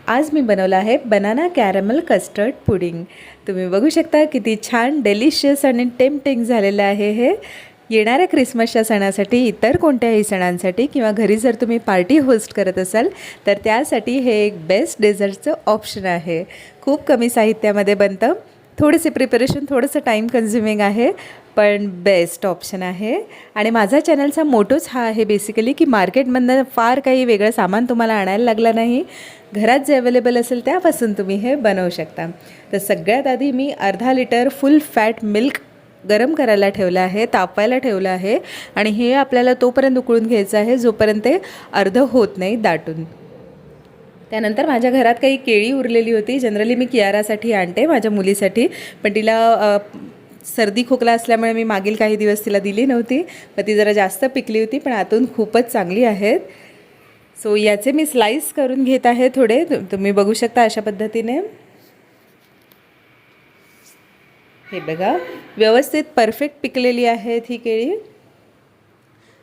आज मी बनवलं आहे बनाना कॅरमल कस्टर्ड पुडिंग। तुम्ही बघू शकता किती छान डिलिशियस आणि टेम्पटिंग झालेलं आहे हे। येणाऱ्या क्रिसमसच्या सणासाठी, इतर कोणत्याही सणांसाठी किंवा घरी जर तुम्ही पार्टी होस्ट करत असाल तर त्यासाठी हे एक बेस्ट डेझर्टचं ऑप्शन आहे। खूप कमी साहित्यामध्ये बनतं, थोडेसे प्रिपरेशन थोडंसं टाईम कन्झ्युमिंग आहे, पण बेस्ट ऑप्शन आहे। आणि माझा चॅनलचा मोटोच हा आहे बेसिकली की मार्केटमधनं फार काही वेगळं सामान तुम्हाला आणायला लागलं नाही, घरात जे अवेलेबल असेल त्यापासून तुम्ही हे बनवू शकता। तर सगळ्यात आधी मी अर्धा लिटर फुल फॅट मिल्क गरम करायला ठेवलं आहे, तापवायला ठेवलं आहे आणि हे आपल्याला तोपर्यंत उकळून घ्यायचं आहे जोपर्यंत ते अर्ध होत नाही दाटून। त्यानंतर माझ्या घरात काही केळी उरलेली होती, जनरली मी कियारासाठी आणते माझ्या मुलीसाठी, पण तिला सर्दी खोकला असल्यामुळे मी मागील काही दिवस तिला दिली नव्हती, पण ती जरा जास्त पिकली होती, पण आतून खूपच चांगली आहेत। सो याचे मी स्लाइस करून घेत आहे थोडे, तुम्ही बघू शकता अशा पद्धतीने। हे बघा व्यवस्थित परफेक्ट पिकलेली आहेत ही केळी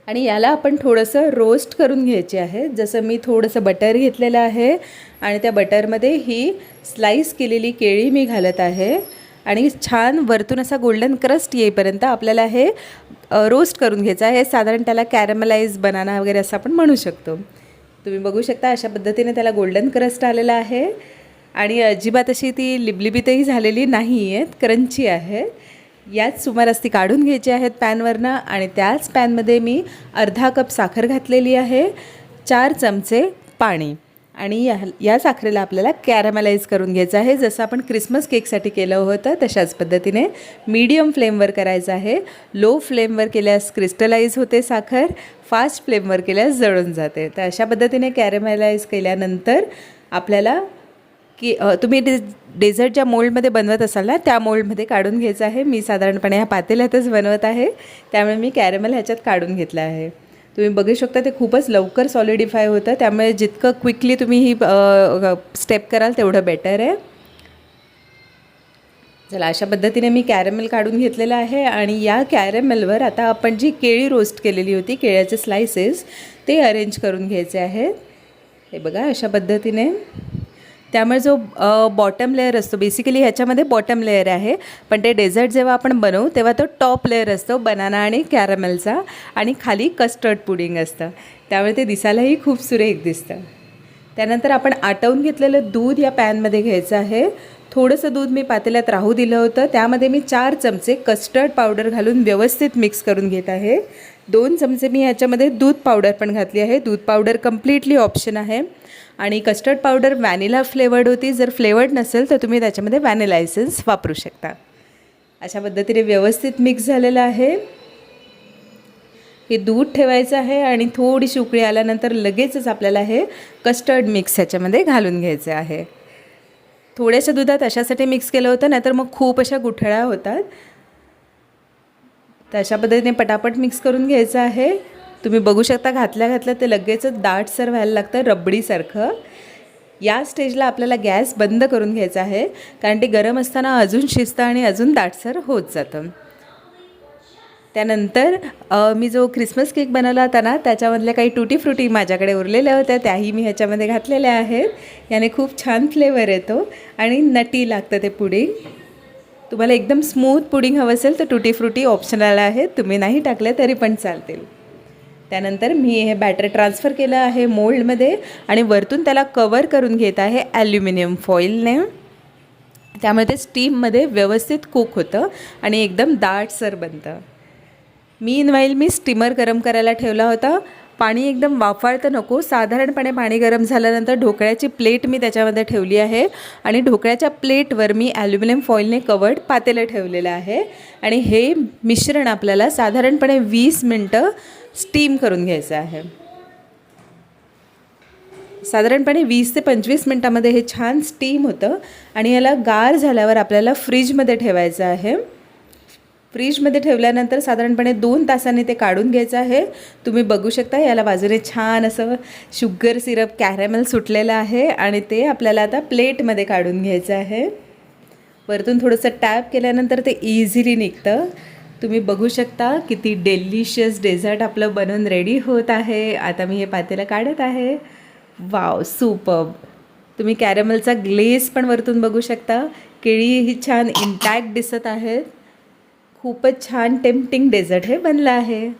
आणि याला आपण थोडंसं रोस्ट करून घ्यायचे आहे। जसं मी थोडंसं बटर घेतलेलं आहे आणि त्या बटरमध्ये ही स्लाइस केलेली केळी मी घालत आहे आणि छान वरतून असा गोल्डन क्रस्ट येईपर्यंत आपल्याला हे रोस्ट करून घ्यायचं आहे। साधारण त्याला कॅरमलाइज बनाना वगैरे असं आपण म्हणू शकतो। तुम्ही बघू शकता अशा पद्धतीने त्याला गोल्डन क्रस्ट आलेला आहे आणि अजिबात अशी ती लिबलिबीतही झालेली नाही आहेत, क्रंची आहे। याच सुमारास ती काढून घ्यायची आहेत पॅनवरनं आणि त्याच पॅनमध्ये मी अर्धा कप साखर घातलेली आहे, 4 चमचे पाणी आणि या साखरेला आपल्याला कॅरमलाइज करून घ्यायचं आहे। जसं आपण क्रिसमस केकसाठी केलं होतं तशाच पद्धतीने मीडियम फ्लेमवर करायचं आहे। लो फ्लेमवर केल्यास क्रिस्टलाइज होते साखर, फास्ट फ्लेमवर केल्यास जळून जाते। तर अशा पद्धतीने कॅरमलाइज केल्यानंतर आपल्याला की तुम्ही डेझर्ट ज्या मोल्डमध्ये बनवत असाल ना त्या मोल्डमध्ये काढून घ्यायचं आहे। मी साधारणपणे ह्या पातेल्यातच बनवत आहे, त्यामुळे मी कॅरमल ह्याच्यात काढून घेतलं आहे। तुम्ही बघू शकता ते खूपच लवकर सॉलिडिफाय होतं, त्यामुळे जितकं क्विकली तुम्ही ही स्टेप कराल तेवढं बेटर आहे। चला अशा पद्धतीने मी कॅरमेल काढून घेतलेलं आहे आणि या कॅरमेलवर आता आपण जी केळी रोस्ट केलेली होती, केळ्याचे स्लाइसेस ते अरेंज करून घ्यायचे आहेत। हे बघा अशा पद्धतीने। त्यामुळे जो बॉटम लेयर असतो, बेसिकली ह्याच्यामध्ये बॉटम लेयर आहे, पण ते डेझर्ट जेव्हा आपण बनवू तेव्हा तो टॉप लेयर असतो बनाना आणि कॅरमेलचा आणि खाली कस्टर्ड पुडिंग असतं, त्यामुळे ते दिसायलाही खूप सुरेख दिसतं। त्यानंतर आपण आटवून घेतलेलं दूध या पॅनमध्ये घ्यायचं आहे। थोडंसं दूध मी पातेल्यात राहू दिलं होतं, त्यामध्ये मी 4 चमचे कस्टर्ड पावडर घालून व्यवस्थित मिक्स करून घेत आहे। 2 चमचे मी ह्याच्यामध्ये दूध पावडर पण घातली आहे। दूध पावडर कम्प्लिटली ऑप्शन आहे आणि कस्टर्ड पावडर व्हॅनिला फ्लेवर्ड होती, जर फ्लेवर्ड नसेल तर तुम्ही त्याच्यामध्ये व्हॅनिला एसेन्स वापरू शकता। अशा पद्धतीने व्यवस्थित मिक्स झालेलं आहे। हे दूध ठेवायचं आहे आणि थोडीशी उकळी आल्यानंतर लगेचच आपल्याला हे कस्टर्ड मिक्स ह्याच्यामध्ये घालून घ्यायचं आहे। थोड्याशा दुधात अशासाठी मिक्स केलं होतं, नाहीतर मग खूप अशा गुठळ्या होतात। तर अशा पद्धतीने पटापट मिक्स करून घ्यायचं आहे। तुम्ही बघू शकता घातल्या ते लगेचच दाटसर व्हायला लागतं, रबडीसारखं। या स्टेजला आपल्याला गॅस बंद करून घ्यायचा आहे, कारण ते गरम असताना अजून शिजतं आणि अजून दाटसर होत जातं। त्यानंतर मी जो क्रिसमस केक बनवला होता ना त्याच्यामधल्या काही टूटी फ्रुटी माझ्याकडे उरलेल्या होत्या, त्याही मी ह्याच्यामध्ये घातलेल्या आहेत। याने खूप छान फ्लेवर येतो आणि नटी लागतं ते पुडिंग। तुम्हाला एकदम स्मूथ पुडिंग हवं असेल तर टूटी फ्रुटी ऑप्शनल आहेत, तुम्ही नाही टाकले तरी पण चालतील। त्यानंतर मी हे बॅटर ट्रान्सफर केलं आहे मोल्डमध्ये आणि वरतून त्याला कवर करून घेत आहे ॲल्युमिनियम फॉईलने, त्यामुळे ते स्टीममध्ये व्यवस्थित कुक होतं आणि एकदम दाटसर बनतं। मीनवाईल मी स्टीमर गरम करायला ठेवला होता। पाणी एकदम वाफाळतं नको, साधारणपणे पाणी गरम झाल्यानंतर ढोकळ्याची प्लेट मी त्याच्यामध्ये ठेवली आहे आणि ढोकळ्याच्या प्लेटवर मी ॲल्युमिनियम फॉईलने कवर्ड पातेलं ठेवलेलं आहे आणि हे मिश्रण आपल्याला साधारणपणे 20 मिनटं स्टीम करून घ्यायचं आहे। साधारणपणे 20 ते 25 मिनटामध्ये हे छान स्टीम होतं आणि याला गार झाल्यावर आपल्याला फ्रीजमध्ये ठेवायचं आहे। फ्रीजमध्ये ठेवल्यानंतर साधारणपणे 2 तासांनी ते काढून घ्यायचं आहे। तुम्ही बघू शकता याला बाजूने छान असं शुगर सिरप कॅरमेल सुटलेलं आहे आणि ते आपल्याला आता प्लेटमध्ये काढून घ्यायचं आहे। वरतून थोडंसं टॅप केल्यानंतर ते इझिली निघतं। तुम्ही बघू शकता किती डिलिशियस डेझर्ट आपलं बनवून रेडी होत आहे। आता मी हे पातेलं काढत आहे। Wow, superb. तुम्ही कॅरमलचा ग्लेस पण वरतून बघू शकता. केळी ही छान इंटॅक्ट दिसत आहेत. खूपच छान टेम्पटिंग डेझर्ट हे बनलं आहे.